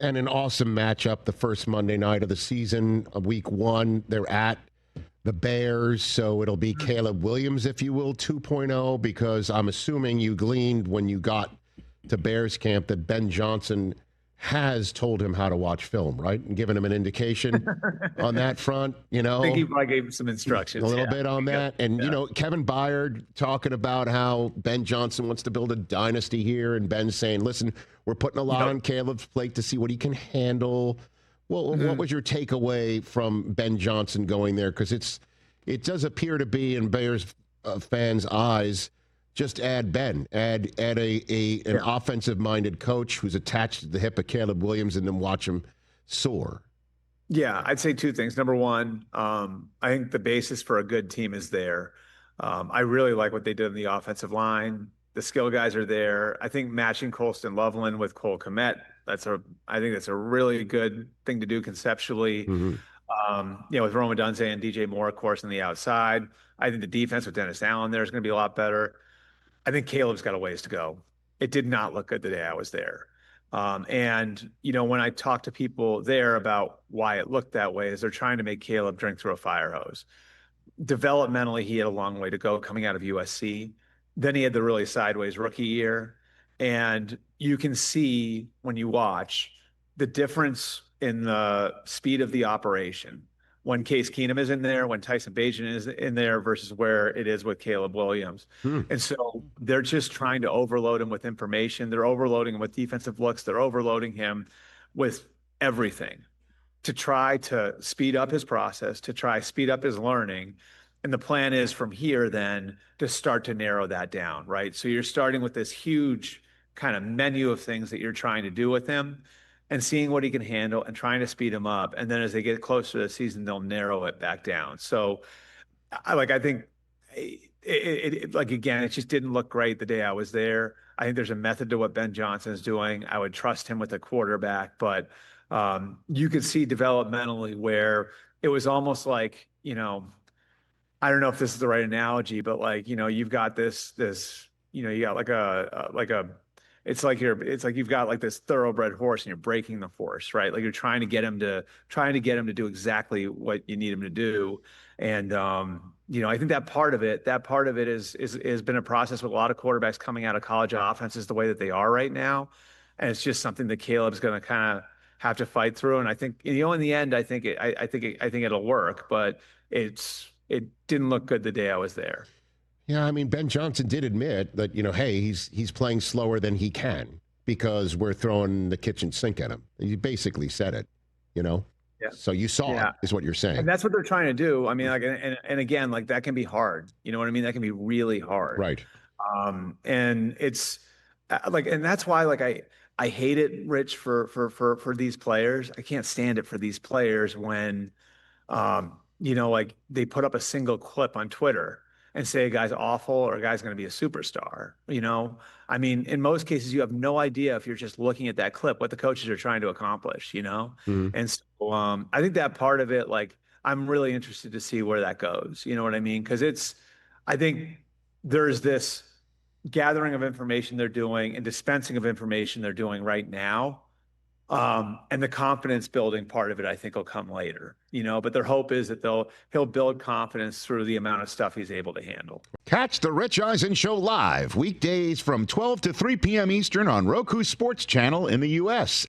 And an awesome matchup the first Monday night of the season, week one. They're at the Bears, so it'll be Caleb Williams, if you will, 2.0, because I'm assuming you gleaned when you got to Bears camp that Ben Johnson has told him how to watch film, right? And given him an indication on that front, you know. I think he probably gave him some instructions. A little bit on that. And, you know, Kevin Byard talking about how Ben Johnson wants to build a dynasty here, and Ben saying, listen, we're putting a lot on Caleb's plate to see what he can handle. Well, what was your takeaway from Ben Johnson going there? Because it does appear to be, in Bears fans' eyes, just add Ben, add an offensive-minded coach who's attached to the hip of Caleb Williams, and then watch him soar. Yeah, I'd say two things. Number one, I think the basis for a good team is there. I really like what they did in the offensive line. The skill guys are there. I think matching Colston Loveland with Cole Kmet, I think that's a really good thing to do conceptually. You know, with Roma Dunze and DJ Moore, of course, on the outside. I think the defense with Dennis Allen there is going to be a lot better. I think Caleb's got a ways to go. It did not look good the day I was there. And, you know, when I talk to people there about why it looked that way, is they're trying to make Caleb drink through a fire hose. Developmentally, he had a long way to go coming out of USC. Then he had the really sideways rookie year. And you can see when you watch the difference in the speed of the operation when Case Keenum is in there, when Tyson Bagent is in there versus where it is with Caleb Williams. And so they're just trying to overload him with information. They're overloading him with defensive looks. They're overloading him with everything to try to speed up his process, to try speed up his learning. And the plan is from here then to start to narrow that down, right? So you're starting with this huge kind of menu of things that you're trying to do with him, and seeing what he can handle and trying to speed him up. And then as they get closer to the season, they'll narrow it back down. So I think again, it just didn't look great the day I was there. I think there's a method to what Ben Johnson is doing. I would trust him with a quarterback, but you could see developmentally where it was almost like, you know, I don't know if this is the right analogy, but like, you know, you've got this, you know, you got it's like you've got like this thoroughbred horse and you're breaking the horse, right? Like you're trying to get him to do exactly what you need him to do. And, you know, I think that part of it has been a process with a lot of quarterbacks coming out of college offenses the way that they are right now. And it's just something that Caleb's going to kind of have to fight through. And I think, you know, in the end, I think it'll work, but it didn't look good the day I was there. Yeah, I mean, Ben Johnson did admit that, you know, hey, he's playing slower than he can because we're throwing the kitchen sink at him. He basically said it, you know? Yeah. So you saw it, is what you're saying. And that's what they're trying to do. I mean, like, and again, like that can be hard. You know what I mean? That can be really hard. Right. And it's like, and that's why, like, I hate it, Rich, for these players. I can't stand it for these players when, you know, like they put up a single clip on Twitter and say a guy's awful or a guy's going to be a superstar. You know, I mean, in most cases, you have no idea if you're just looking at that clip, what the coaches are trying to accomplish, you know? And so I think that part of it, like, I'm really interested to see where that goes. You know what I mean? Because I think there's this gathering of information they're doing and dispensing of information they're doing right now. And the confidence building part of it, I think, will come later, you know, but their hope is that he'll build confidence through the amount of stuff he's able to handle. Catch the Rich Eisen Show live weekdays from 12 to 3 p.m. Eastern on Roku Sports Channel in the U.S.